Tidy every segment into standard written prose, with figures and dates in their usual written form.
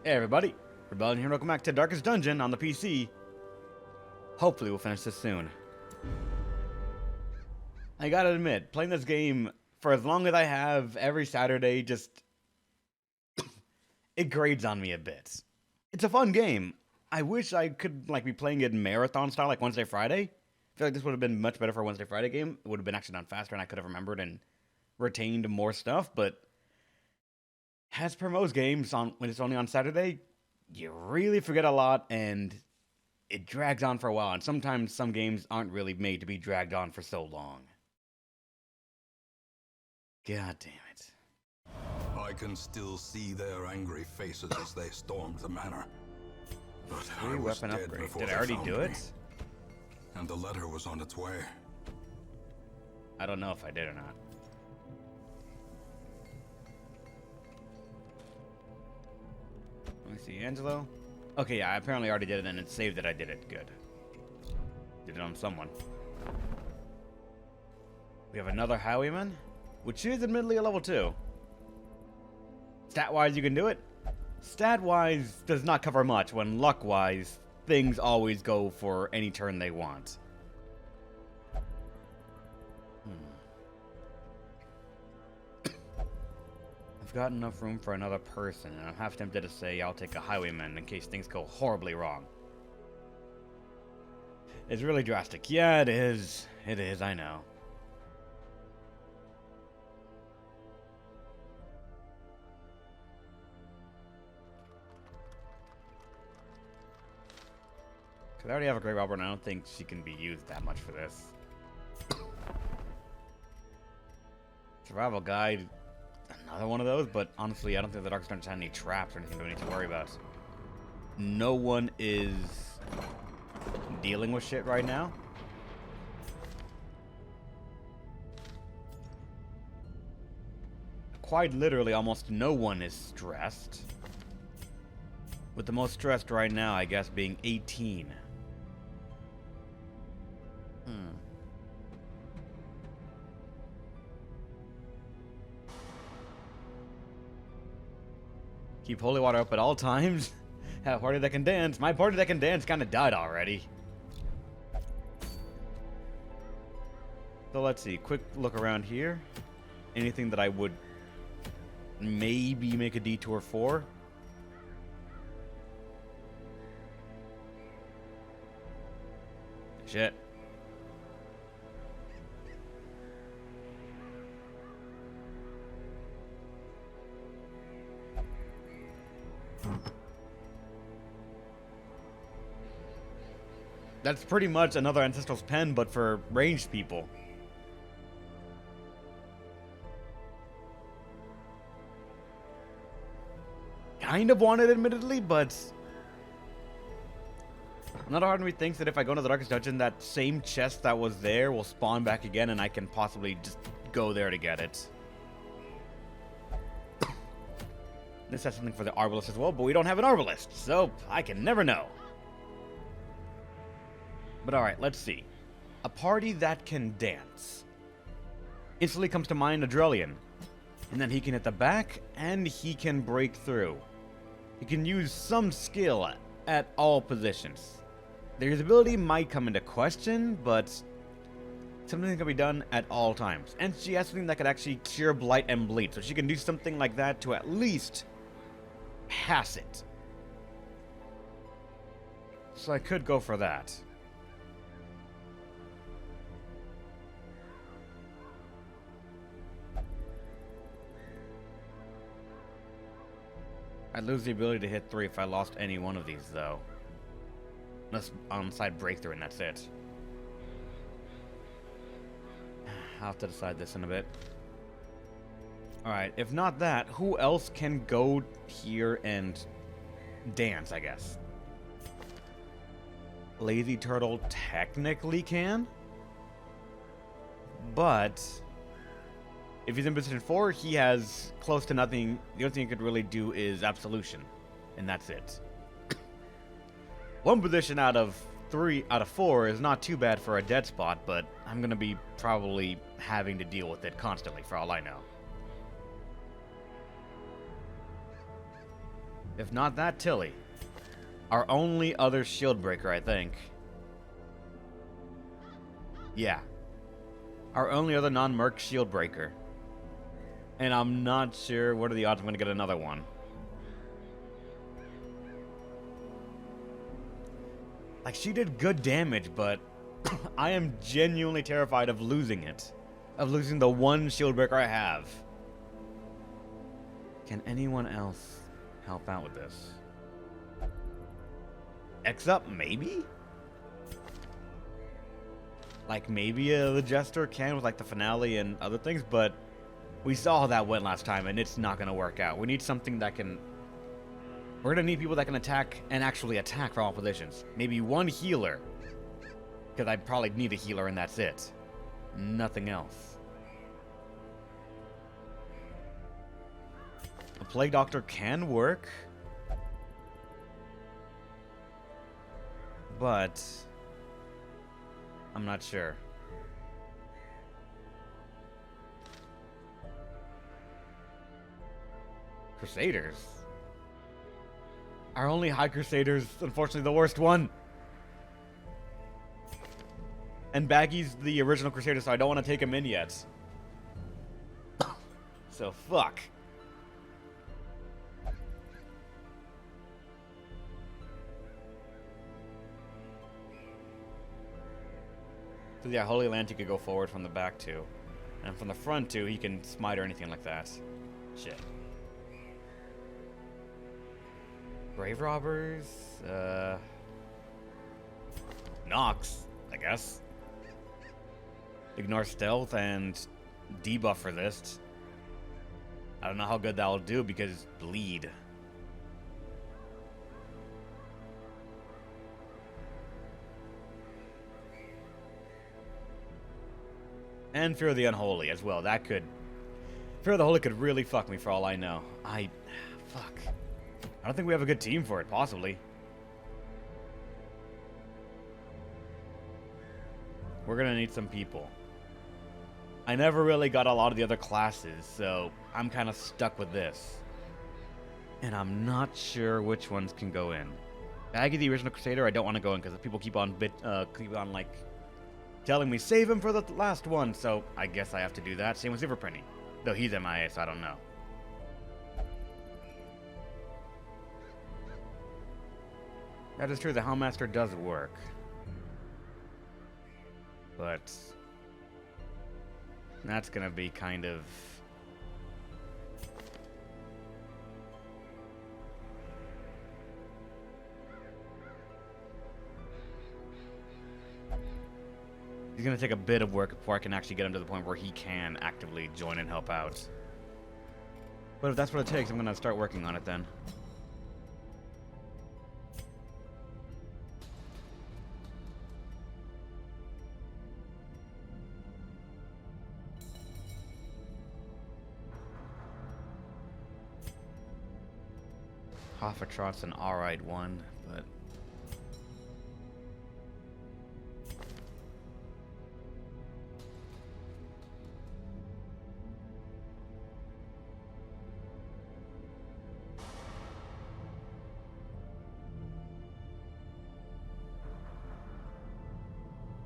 Hey everybody, Rebellion here, welcome back to Darkest Dungeon on the PC. Hopefully we'll finish this soon. I gotta admit, playing this game for as long as I have every Saturday just... it grades on me a bit. It's a fun game. I wish I could be playing it marathon style like Wednesday, Friday. I feel like this would have been much better for a Wednesday, Friday game. It would have been actually done faster and I could have remembered and retained more stuff, but... as per most games, when it's only on Saturday, you really forget a lot, and it drags on for a while, and sometimes some games aren't really made to be dragged on for so long. God damn it. I can still see their angry faces as they stormed the manor. But I was Weapon dead upgrade. before Did I they already found do me. it? And the letter was on its way. I don't know if I did or not. Let me see, Angelo. Okay, yeah, I apparently already did it, and it saved that I did it. Good. Did it on someone. We have another highwayman, which is admittedly a level 2. Stat-wise, you can do it. Stat-wise does not cover much, when luck-wise, things always go for any turn they want. I've got enough room for another person, and I'm half tempted to say I'll take a highwayman in case things go horribly wrong. It's really drastic. Yeah, it is. It is, I know. Because I already have a Great Robber, and I don't think she can be used that much for this. Survival Guide. Another one of those, but honestly, I don't think the Darkest Dungeon has any traps or anything that we need to worry about. No one is dealing with shit right now. Quite literally, almost no one is stressed. With the most stressed right now, I guess, being 18. Keep holy water up at all times. Have a party that can dance. My party that can dance kind of died already. So let's see. Quick look around here. Anything that I would maybe make a detour for? Shit. That's pretty much another Ancestral's Pen, but for ranged people. Kind of want it, admittedly, but... another part of me thinks that if I go into the Darkest Dungeon, that same chest that was there will spawn back again, and I can possibly just go there to get it. This has something for the Arbalist as well, but we don't have an Arbalist, so I can never know. But alright, let's see. A party that can dance. Instantly comes to mind Adrelian. And then he can hit the back, and he can break through. He can use some skill at all positions. Their ability might come into question, but something that can be done at all times. And she has something that could actually cure blight and bleed, so she can do something like that to at least pass it. So I could go for that. I'd lose the ability to hit 3 if I lost any one of these, though. Unless on-side breakthrough, and that's it. I'll have to decide this in a bit. Alright, if not that, who else can go here and dance, I guess? Lazy Turtle technically can. But... if he's in position 4, he has close to nothing. The only thing he could really do is Absolution. And that's it. One position out of 4 is not too bad for a dead spot, but I'm going to be probably having to deal with it constantly for all I know. If not that, Tilly. Our only other shield breaker, I think. Yeah. Our only other non-merc shield breaker. And I'm not sure what are the odds I'm going to get another one. Like, she did good damage, but I am genuinely terrified of losing it. Of losing the one shield breaker I have. Can anyone else help out with this? X up, maybe? Like, maybe the Jester can with, like, the finale and other things, but we saw how that went last time, and it's not going to work out. We need something that can... We're going to need people that can attack and actually attack from all positions. Maybe one healer. Because I probably need a healer, and that's it. Nothing else. A Plague Doctor can work. But... I'm not sure. Crusaders? Our only High Crusader's unfortunately the worst one. And Baggy's the original Crusader, so I don't want to take him in yet. So, fuck. So yeah, Holy Land he could go forward from the back too. And from the front too, he can smite or anything like that. Shit. Grave Robbers? Nox, I guess. Ignore stealth and debuff resist. I don't know how good that'll do because bleed. And Fear of the Unholy as well. That could... Fear of the Holy could really fuck me for all I know. Fuck. I don't think we have a good team for it, possibly. We're gonna need some people. I never really got a lot of the other classes, so I'm kind of stuck with this. And I'm not sure which ones can go in. Baggy, the original Crusader, I don't want to go in because people keep on like telling me save him for the last one, so I guess I have to do that. Same with Silverpenny, though he's MIA, so I don't know. That is true. The Hellmaster does work, but that's gonna be kind of... He's gonna take a bit of work before I can actually get him to the point where he can actively join and help out. But if that's what it takes, I'm gonna start working on it then. Hoffatrot's an alright one, but...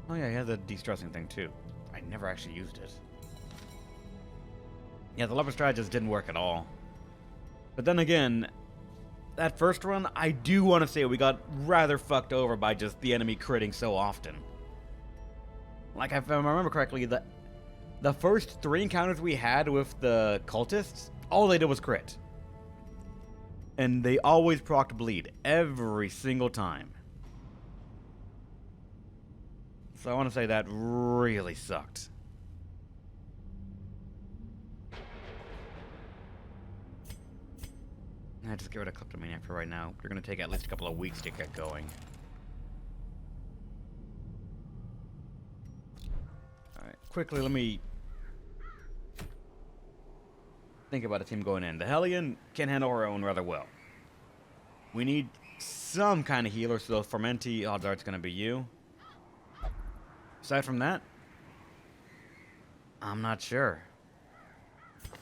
Oh yeah, he had the de-stressing thing too. I never actually used it. Yeah, the leper strategist didn't work at all. But then again, that first run, I do want to say we got rather fucked over by just the enemy critting so often. Like, if I remember correctly, the first 3 encounters we had with the cultists, all they did was crit. And they always procced bleed, every single time. So I want to say that really sucked. I just get rid of Kleptomaniac for right now. We're going to take at least a couple of weeks to get going. Alright, quickly let me think about a team going in. The Hellion can handle our own rather well. We need some kind of healer, so Formenti, odds are it's going to be you. Aside from that, I'm not sure.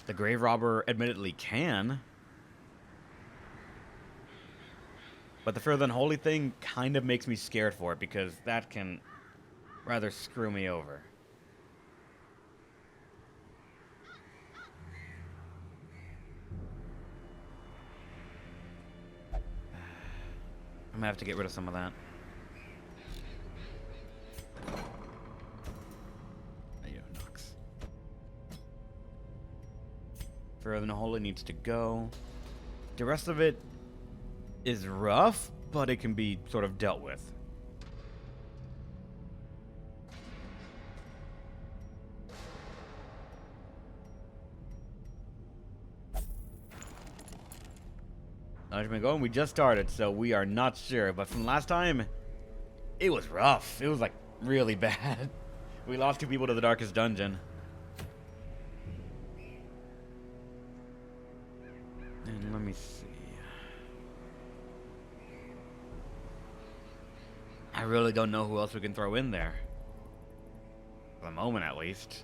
The Grave Robber admittedly can. But the further unholy thing kind of makes me scared for it, because that can rather screw me over. I'm gonna have to get rid of some of that. There you go, Nox. Further unholy needs to go. The rest of it is rough, but it can be sort of dealt with. How's it been going? We just started, so we are not sure. But from last time, it was rough. It was like really bad. We lost 2 people to the darkest dungeon. And let me see. I really don't know who else we can throw in there. For the moment, at least.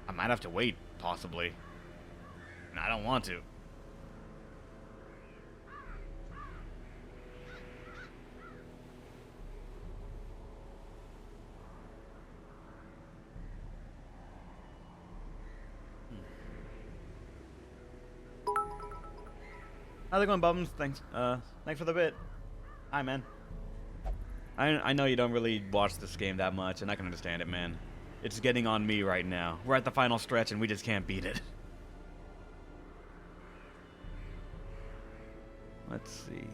I might have to wait, possibly. And I don't want to. How's it going, Bums? Thanks for the bit. Hi, man. I know you don't really watch this game that much, and I can understand it, man. It's getting on me right now. We're at the final stretch, and we just can't beat it. Let's see.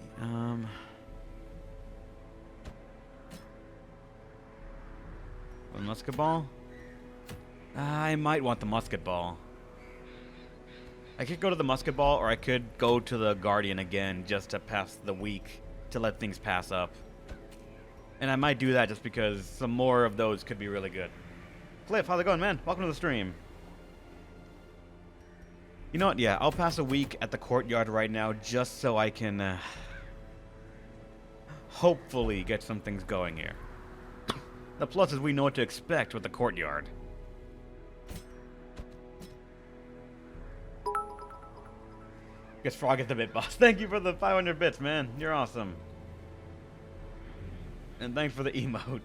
The musket ball? I might want the musket ball. I could go to the musket ball, or I could go to the Guardian again just to pass the week, to let things pass up. And I might do that just because some more of those could be really good. Cliff, how's it going, man? Welcome to the stream. You know what? Yeah, I'll pass a week at the courtyard right now just so I can hopefully get some things going here. The plus is we know what to expect with the courtyard. Guess Frog at the bit boss. Thank you for the 500 bits, man. You're awesome. And thanks for the emote.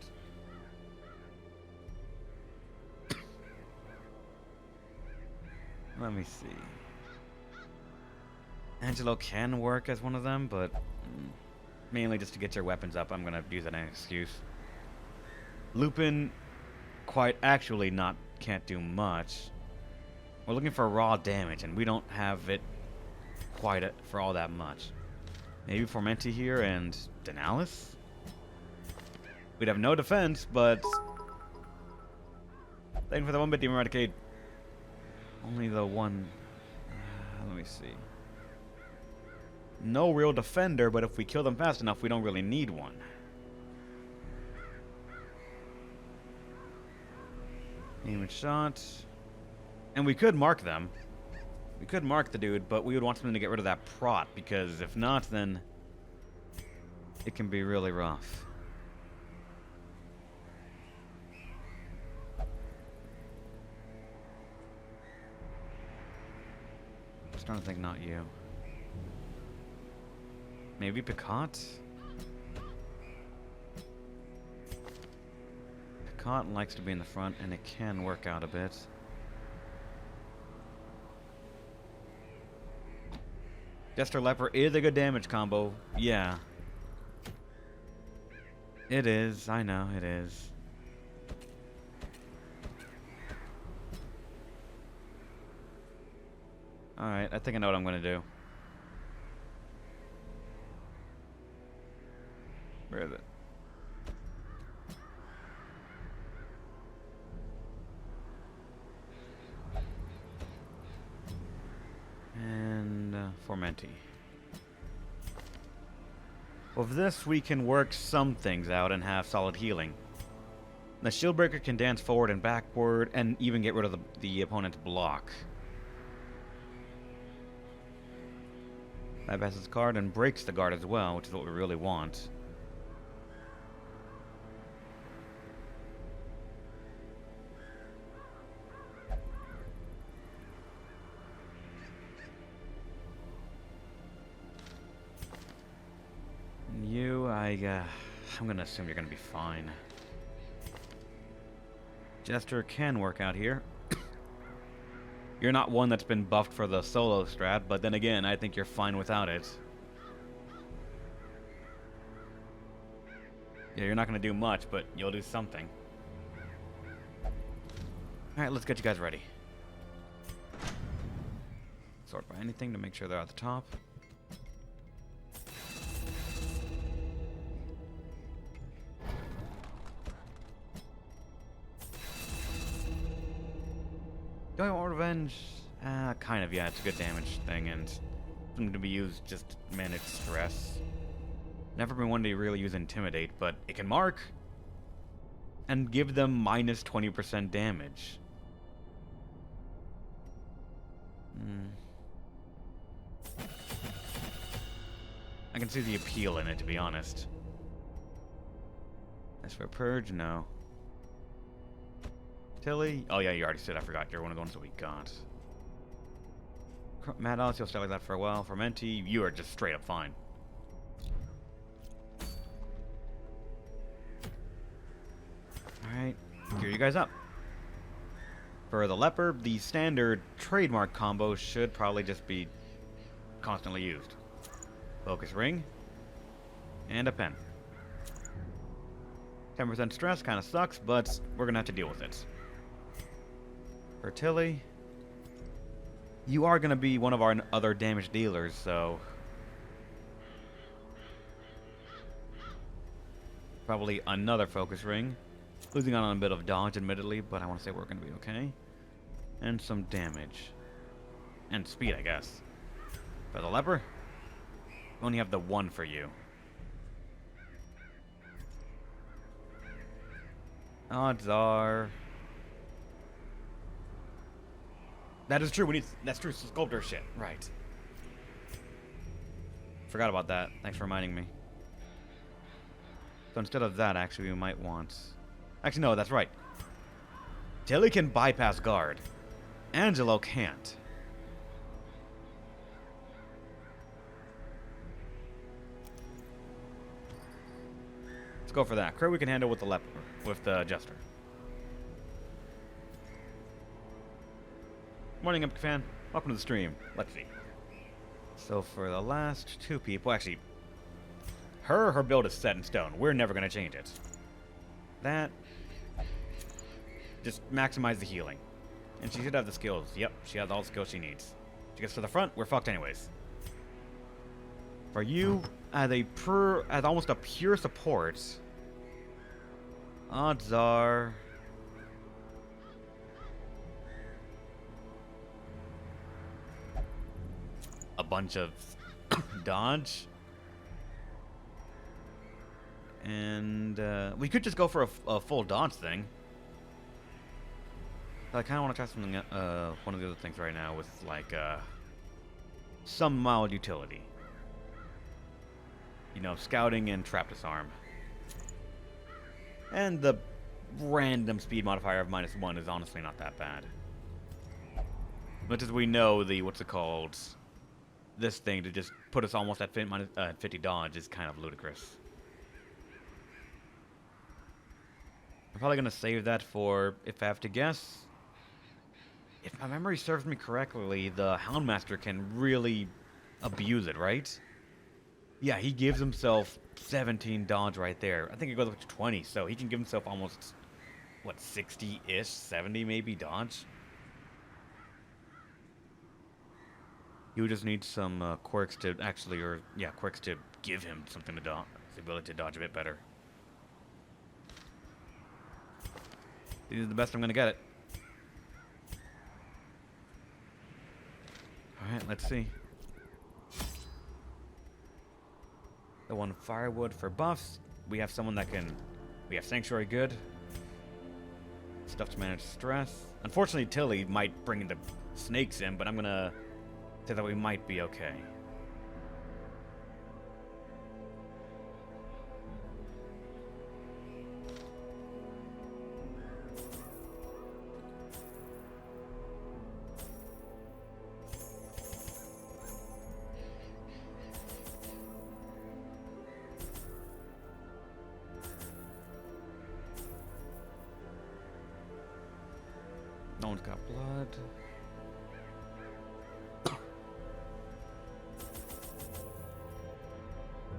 Let me see. Angelo can work as one of them, but mainly just to get your weapons up, I'm gonna use that as an excuse. Lupin, quite actually can't do much. We're looking for raw damage, and we don't have it quite for all that much. Maybe Formenti here and Denalis? We'd have no defense, but thank you for the 1-bit Demon Arcade. Only the one. Let me see. No real defender, but if we kill them fast enough, we don't really need one. Aim and shot. And we could mark them. We could mark the dude, but we would want something to get rid of that prot, because if not, then it can be really rough. Just trying to think, not you. Maybe Picot? Picot likes to be in the front, and it can work out a bit. Jester Leper is a good damage combo. Yeah. It is. I know, it is. Alright, I think I know what I'm going to do. Where is it? And Formenti. With this, we can work some things out and have solid healing. The Shieldbreaker can dance forward and backward, and even get rid of the opponent's block. Bypasses guard and breaks the guard as well, which is what we really want. I'm gonna assume you're gonna be fine. Jester can work out here. You're not one that's been buffed for the solo strat, but then again, I think you're fine without it. Yeah, you're not gonna do much, but you'll do something. Alright, let's get you guys ready. Sort by anything to make sure they're at the top. Do I want revenge? Kind of, yeah, it's a good damage thing and something to be used just to manage stress. Never been one to really use Intimidate, but it can mark and give them minus 20% damage. I can see the appeal in it, to be honest. As for Purge, no. Tilly? Oh yeah, you already said, I forgot. You're one of the ones that we got. Maddox, you'll stay like that for a while. Fermenti, you are just straight up fine. Alright, gear you guys up. For the Leper, the standard trademark combo should probably just be constantly used. Focus Ring, and a pen. 10% stress kind of sucks, but we're going to have to deal with it. For Tilly, you are going to be one of our other damage dealers, so probably another Focus Ring. Losing out on a bit of dodge, admittedly, but I want to say we're going to be okay. And some damage. And speed, I guess. For the Leper, we only have the one for you. Odds are... That is true, we need... That's true, sculptor shit. Right. Forgot about that. Thanks for reminding me. So instead of that, actually, we might want... Actually, no, that's right. Tilly can bypass guard. Angelo can't. Let's go for that. Crow we can handle with the Leper, with the Jester. Morning, Epic fan. Welcome to the stream. Let's see. So for the last two people, actually, her build is set in stone. We're never going to change it. That... Just maximize the healing. And she should have the skills. Yep, she has all the skills she needs. She gets to the front, we're fucked anyways. For you, as almost a pure support, odds are... a bunch of dodge. And we could just go for a full dodge thing. I kind of want to try something, one of the other things right now with, like, some mild utility. You know, scouting and trap disarm. And the random speed modifier of -1 is honestly not that bad. Much as we know the, what's it called, this thing to just put us almost at 50 dodge is kind of ludicrous. I'm probably going to save that for, if I have to guess... If my memory serves me correctly, the Houndmaster can really abuse it, right? Yeah, he gives himself 17 dodge right there. I think it goes up to 20, so he can give himself almost, what, 60-ish, 70 maybe dodge? You just need some quirks to actually, quirks to give him something to dodge, the ability to dodge a bit better. This is the best I'm going to get it. Alright, let's see. The one firewood for buffs. We have someone that can... We have Sanctuary good. Stuff to manage stress. Unfortunately, Tilly might bring the snakes in, but I'm gonna say that we might be okay. No one's got blood.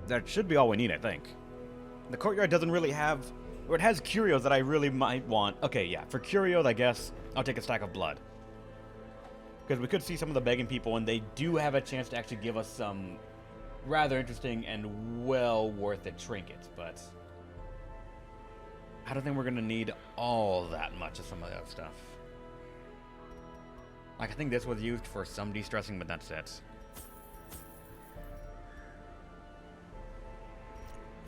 That should be all we need, I think. The courtyard doesn't really have... Or it has curios that I really might want. Okay, yeah. For curios, I guess I'll take a stack of blood. Because we could see some of the begging people, and they do have a chance to actually give us some rather interesting and well worth it trinkets, but I don't think we're going to need all that much of some of that stuff. Like, I think this was used for some de-stressing, but that's it.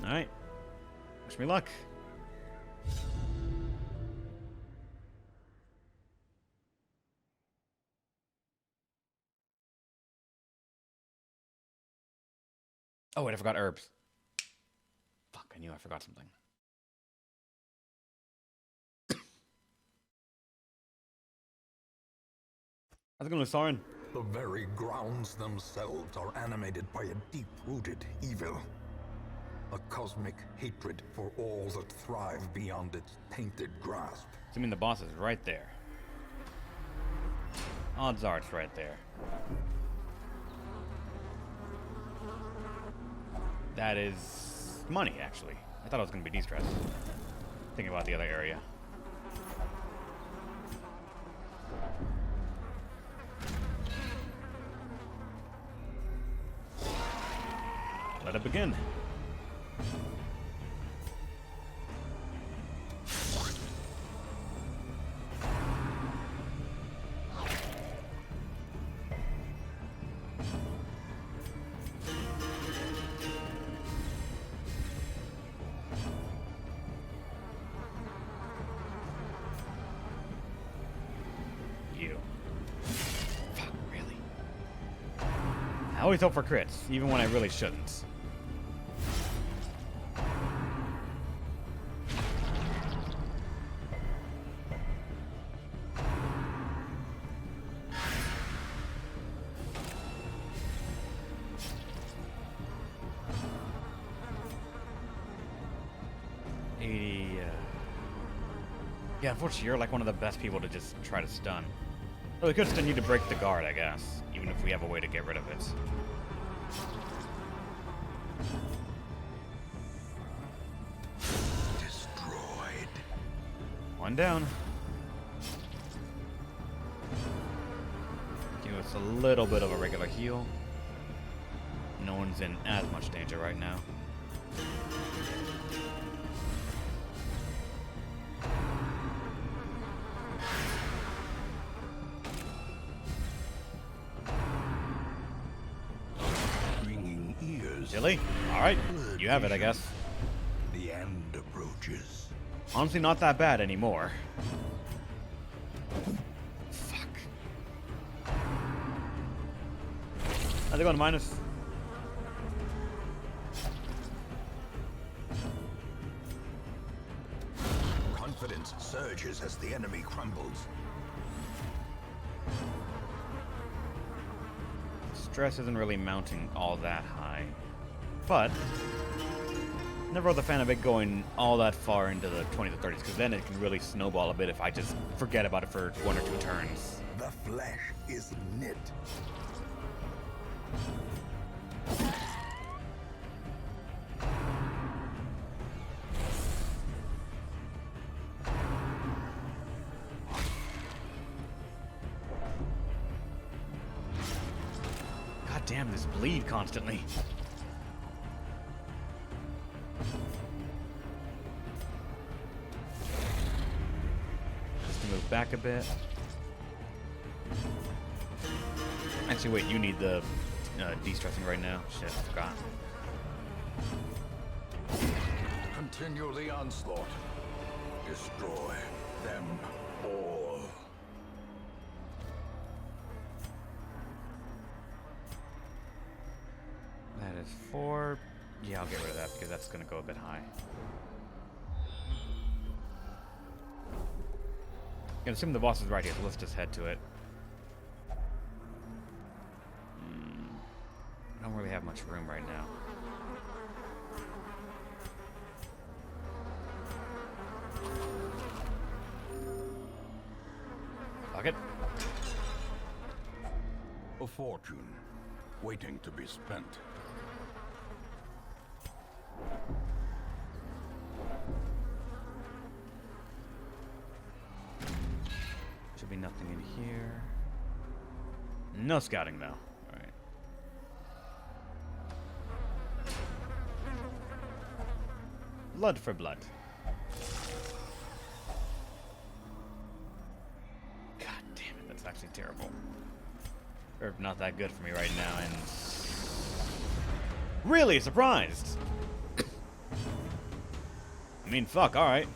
Alright. Wish me luck. Oh, wait, I forgot herbs. Fuck, I knew I forgot something. How's it going, Soren? The very grounds themselves are animated by a deep-rooted evil. A cosmic hatred for all that thrive beyond its tainted grasp. So you mean the boss is right there? Odds are it's right there. That is money, actually. I thought it was going to be de-stress. Thinking about the other area. Let it begin. I always hope for crits, even when I really shouldn't. Yeah, unfortunately, you're like one of the best people to just try to stun. Well, we could still need to break the guard, I guess, even if we have a way to get rid of it. Destroyed. One down. Give us a little bit of a regular heal. No one's in as much danger right now. Silly? Alright, you have it, I guess. The end approaches. Honestly, not that bad anymore. Fuck. How's it going, minus? Confidence surges as the enemy crumbles. Stress isn't really mounting all that high. But never was a fan of it going all that far into the 20s to 30s, because then it can really snowball a bit if I just forget about it for 1 or 2 turns. The flesh is knit. God damn, this bleed constantly. Move back a bit. Actually, wait, you need the de-stressing right now. Shit, I forgot. Continue the onslaught. Destroy them all. That is 4. Yeah, I'll get rid of that because that's going to go a bit high. I assume the boss is right here, so let's just head to it. I don't really have much room right now. Fuck it. A fortune, waiting to be spent. Should be nothing in here. No scouting, though. Alright. Blood for blood. God damn it, that's actually terrible. Or not that good for me right now, and... Really surprised! I mean, fuck, alright.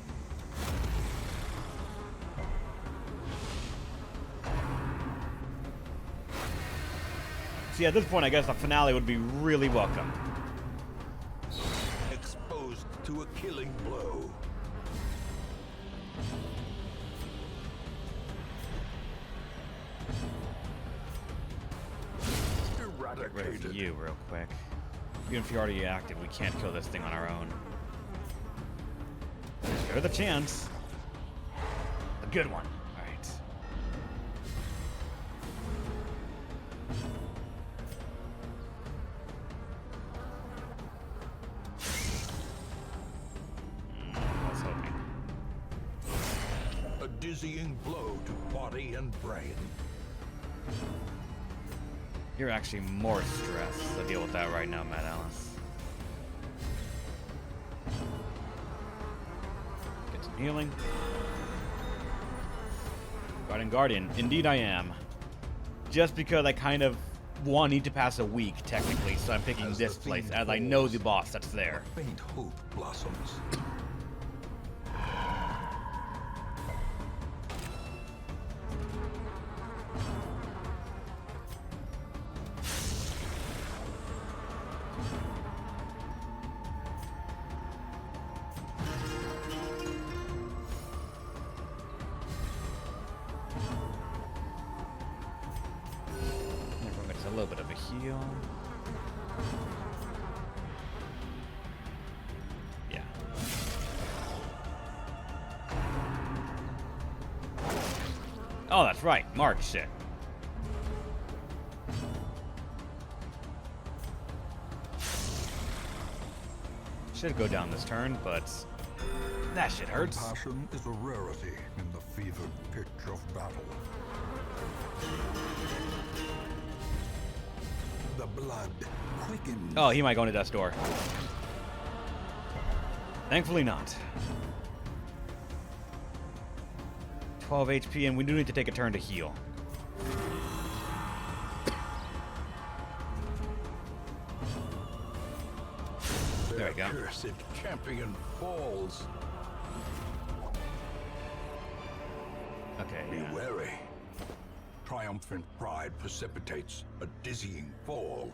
See, at this point, I guess the finale would be really welcome. Exposed to a killing blow. Get rid of you real quick. Even if you're already active, we can't kill this thing on our own. There's the chance. A good one. Alright. I was hoping. A dizzying blow to body and brain. You're actually more stressed to deal with that right now, Matt Alice. Get some healing. Guardian. Indeed I am. Just because I kind of need to pass a week, technically, so I'm picking this place, as I know the boss that's there. A faint hope blossoms. A little bit of a heal. Yeah. Oh, that's right. Mark shit. Should go down this turn, but that shit hurts. Compassion is a rarity in the fevered pitch of battle. The blood quickens. Oh, he might go into death's door. Thankfully not. 12 HP, and we do need to take a turn to heal. There we go. Cursed champion falls. Okay. Be Yeah. wary. Triumphant pride precipitates a dizzying fall.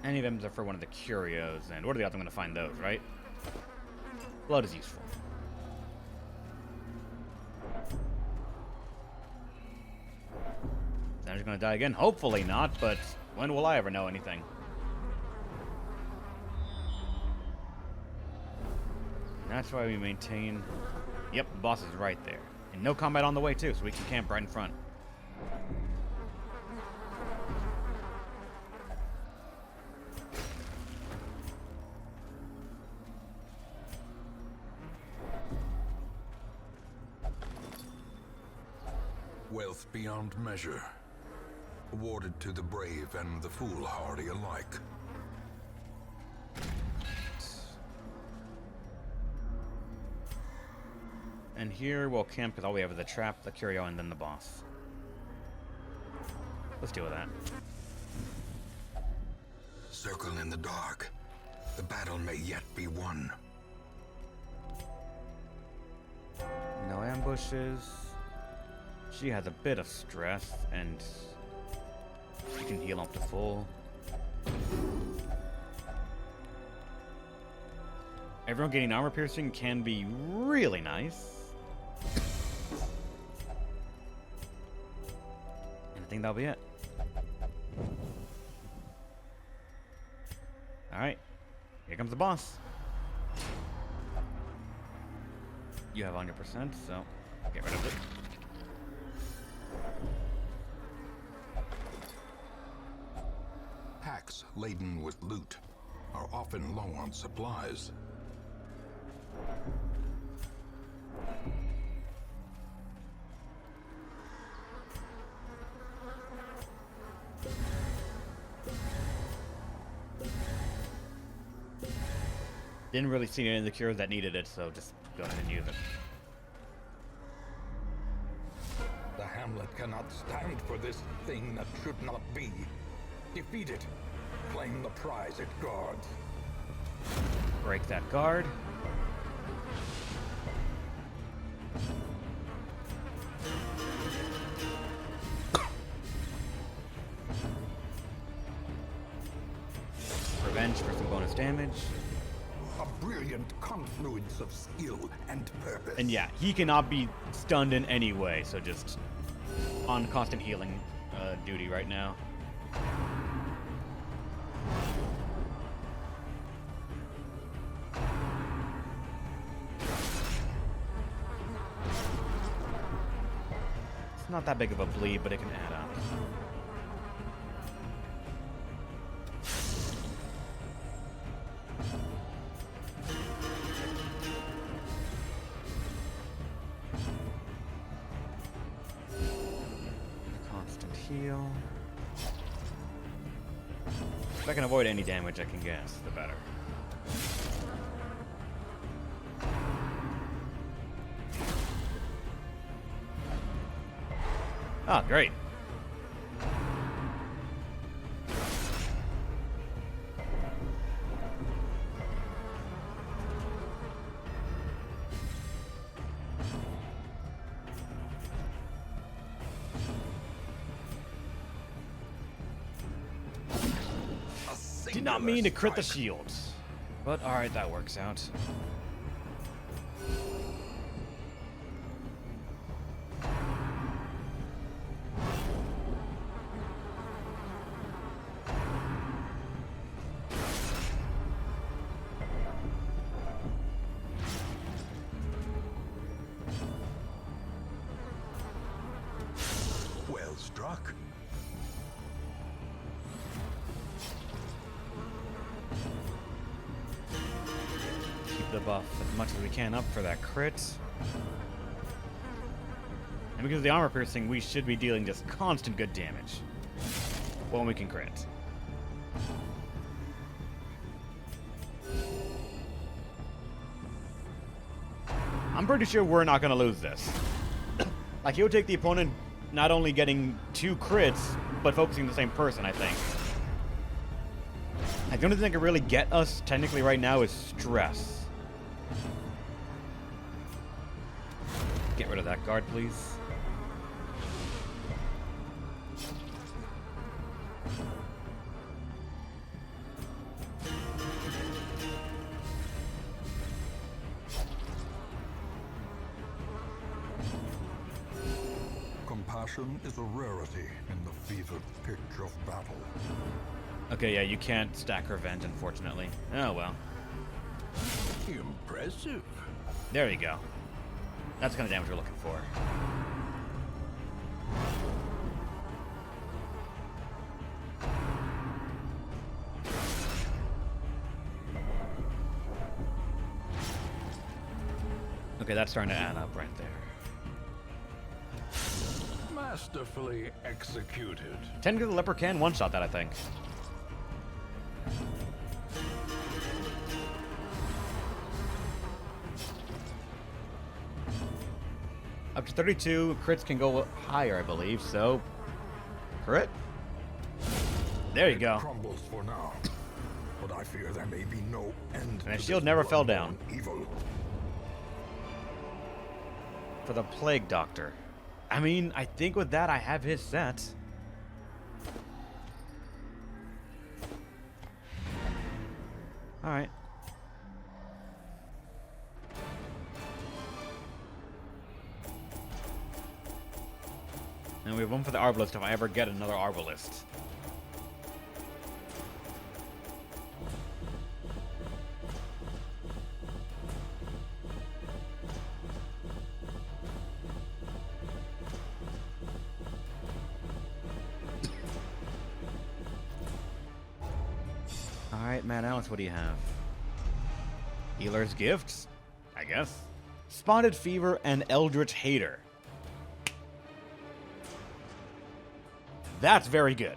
Any of them are for one of the curios, and what are the odds I'm going to find those, right? Blood is useful. Then he's going to die again. Hopefully not, but when will I ever know anything? And that's why we maintain... Yep, the boss is right there. And no combat on the way, too, so we can camp right in front. Wealth beyond measure, awarded to the brave and the foolhardy alike. And here we'll camp because all we have is the trap, the curio, and then the boss. Let's deal with that. Circle in the dark. The battle may yet be won. No ambushes. She has a bit of stress, and she can heal up to full. Everyone getting armor piercing can be really nice. And I think that'll be it. Alright. Here comes the boss. you have 100%, so get rid of it. Packs laden with loot are often low on supplies. Didn't really see any of the cures that needed it, so just go ahead and use it. The Hamlet cannot stand for this thing that should not be. Defeat it. Claim the prize it guards. Break that guard. Revenge for some bonus damage. A brilliant confluence of skill and purpose. And yeah, he cannot be stunned in any way, so just on constant healing duty right now. It's not that big of a bleed, but it can add up. Constant heal. If I can avoid any damage I can guess, the better. Ah, great. Did not mean to crit the shields. But alright, that works out. Well struck. Keep the buff as much as we can up for that crit. And because of the armor piercing, we should be dealing just constant good damage when we can crit. I'm pretty sure we're not going to lose this. Like, he'll take the opponent not only getting 2 crits, but focusing the same person, I think. Like, the only thing that can really get us, technically, right now is stress. Get rid of that guard, please. Compassion is a rarity in the fevered pitch of battle. Okay, yeah, you can't stack revenge, unfortunately. Oh, well. Impressive. There you go. That's the kind of damage we're looking for. Okay, that's starting to add up right there. Masterfully executed. Technically, the leper can one-shot that, I think. Up to 32, crits can go higher, I believe, so... Crit? There you go. Crumbles for now, but I fear there may be no end. And his to shield this never fell down. blood-borne Evil. For the Plague Doctor. I mean, I think with that I have his set. Alright. And we have one for the Arbalist if I ever get another Arbalist. Alright, Matt Alice, what do you have? Healer's Gifts, I guess. Spotted Fever and Eldritch Hater. That's very good.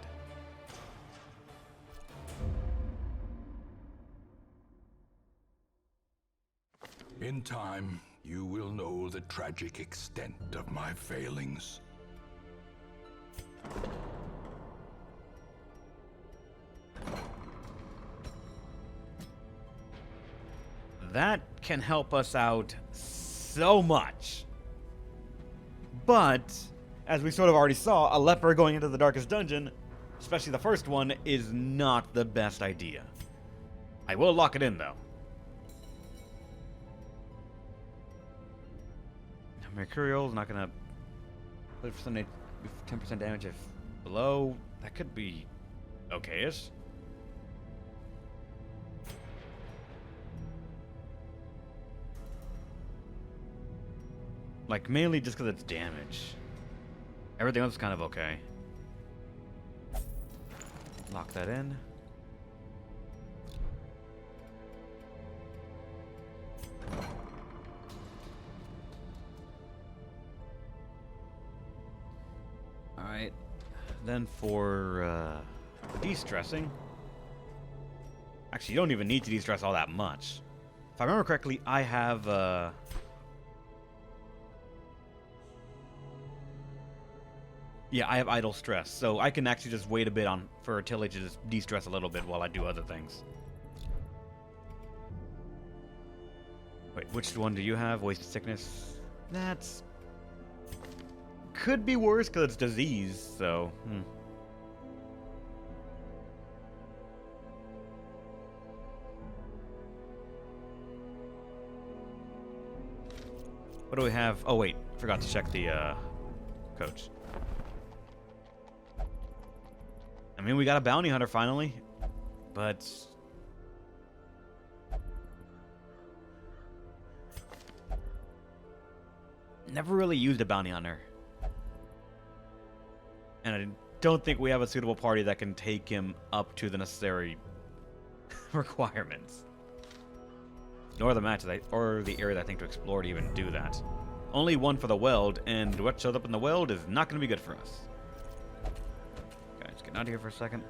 In time, you will know the tragic extent of my failings. That can help us out so much. But, as we sort of already saw, a leper going into the darkest dungeon, especially the first one, is not the best idea. I will lock it in, though. Mercurial is not going to put 10% damage if below. That could be okay-ish. Like, mainly just because it's damage. Everything else is kind of okay. Lock that in. Alright. Then for de-stressing. Actually, you don't even need to de-stress all that much. If I remember correctly, I have yeah, I have idle stress, so I can actually just wait a bit for Tilly to just de-stress a little bit while I do other things. Wait, which one do you have? Wasted sickness? That's... could be worse because it's disease, so... What do we have? Oh, wait. Forgot to check the, coach. I mean, we got a bounty hunter finally, but... never really used a bounty hunter. And I don't think we have a suitable party that can take him up to the necessary requirements. Nor the match or the area that I think to explore to even do that. Only one for the weld, and what showed up in the weld is not going to be good for us. Okay, let's get out of here for a second.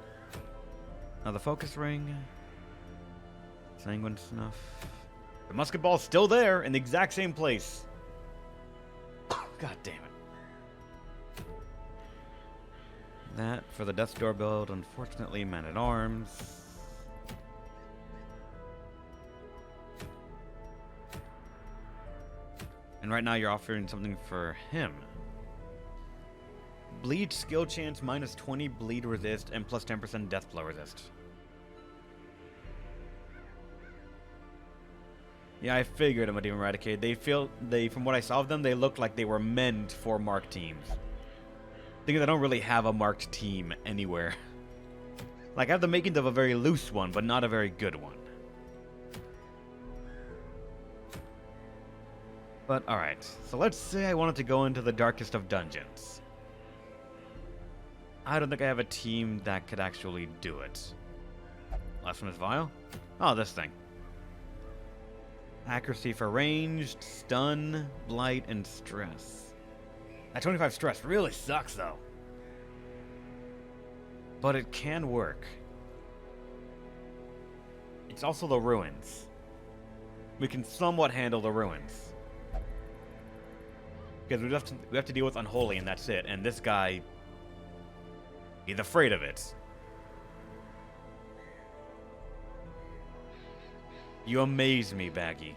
Now the focus ring. Sanguine snuff. The musket ball's still there in the exact same place. God damn it. That for the Death's Door build, unfortunately, Man-at-Arms. And right now you're offering something for him. Bleed skill chance minus 20 bleed resist and plus 10% death blow resist. Yeah, I figured I'm a Demon Raticate. From what I saw of them, they look like they were meant for marked teams. Because I don't really have a marked team anywhere. Like, I have the makings of a very loose one, but not a very good one. But, alright. So let's say I wanted to go into the darkest of dungeons. I don't think I have a team that could actually do it. Last one is Vial? Oh, this thing. Accuracy for ranged, stun, blight, and stress. That 25 stress really sucks, though. But it can work. It's also the ruins. We can somewhat handle the ruins. Because we have to deal with Unholy, and that's it. And this guy, he's afraid of it. You amaze me, Baggy.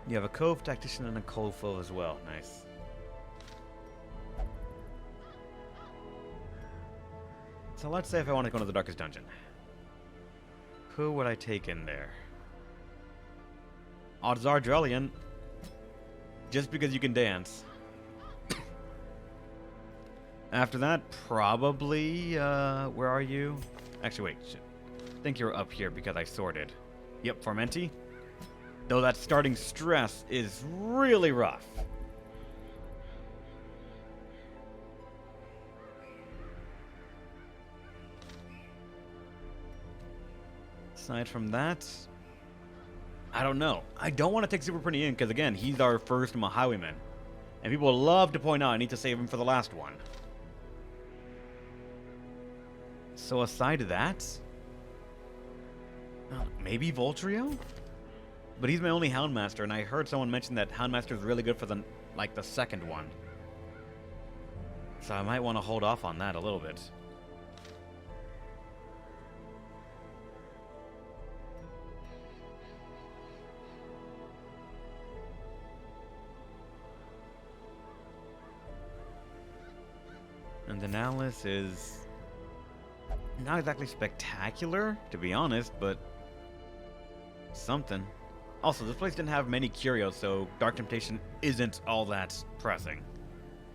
You have a Cove Tactician and a Cold Foe as well. Nice. So let's say if I want to go into the Darkest Dungeon. Who would I take in there? Odds are Drellian. Just because you can dance. After that, probably, where are you? Actually, wait, shit. I think you're up here because I sorted. Yep, Formenti. Though that starting stress is really rough. Aside from that, I don't know. I don't want to take Super Pretty in because, again, he's our first highwayman. And people love to point out I need to save him for the last one. So aside of that, maybe Voltrio? But he's my only Houndmaster, and I heard someone mention that Houndmaster is really good for the second one. So I might want to hold off on that a little bit. And the Alice is not exactly spectacular, to be honest, but something. Also, this place didn't have many curios, so Dark Temptation isn't all that pressing.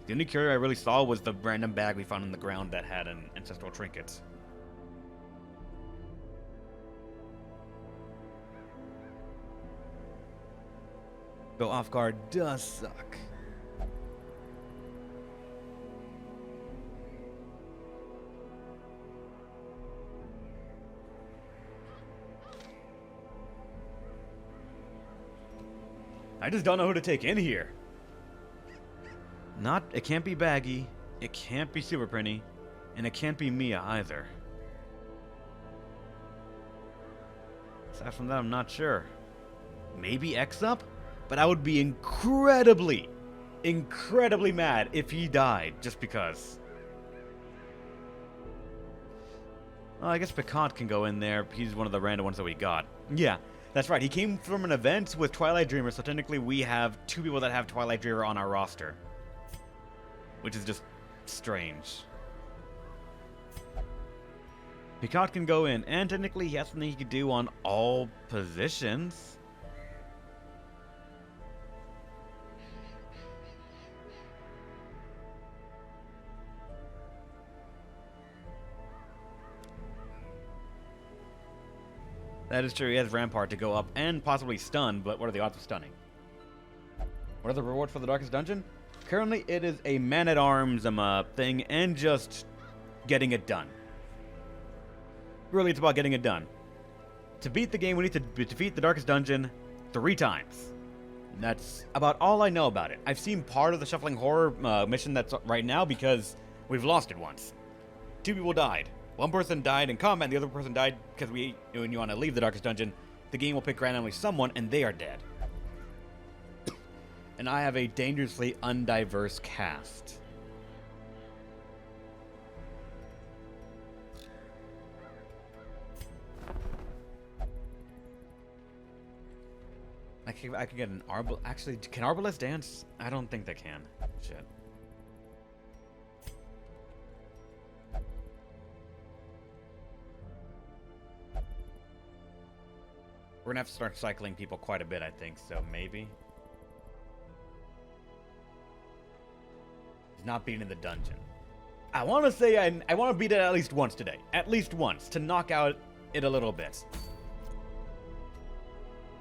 The only curio I really saw was the random bag we found on the ground that had an ancestral trinket. Go off guard does suck. I just don't know who to take in here. It can't be Baggy, it can't be Super Prinny, and it can't be Mia either. Aside from that, I'm not sure. Maybe X-Up? But I would be incredibly mad if he died, just because. Well, I guess Picard can go in there. He's one of the random ones that we got. Yeah. That's right, he came from an event with Twilight Dreamer, so technically we have 2 people that have Twilight Dreamer on our roster. Which is just strange. Picard can go in, and technically he has something he could do on all positions. That is true, he has Rampart to go up and possibly stun, but what are the odds of stunning? What are the rewards for the Darkest Dungeon? Currently, it is a man-at-arms thing and just getting it done. Really, it's about getting it done. To beat the game, we need to defeat the Darkest Dungeon 3 times. And that's about all I know about it. I've seen part of the Shuffling Horror mission that's right now because we've lost it once. 2 people died. One person died in combat, and the other person died because when you want to leave the Darkest Dungeon, the game will pick randomly someone, and they are dead. And I have a dangerously undiverse cast. I could get an Arbalest. Actually, can Arbalest dance? I don't think they can. Shit. We're gonna have to start cycling people quite a bit, I think, so maybe. He's not beating the dungeon. I want to say I want to beat it at least once today. At least once, to knock out it a little bit.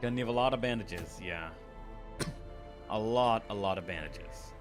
Gonna need a lot of bandages, yeah. a lot of bandages.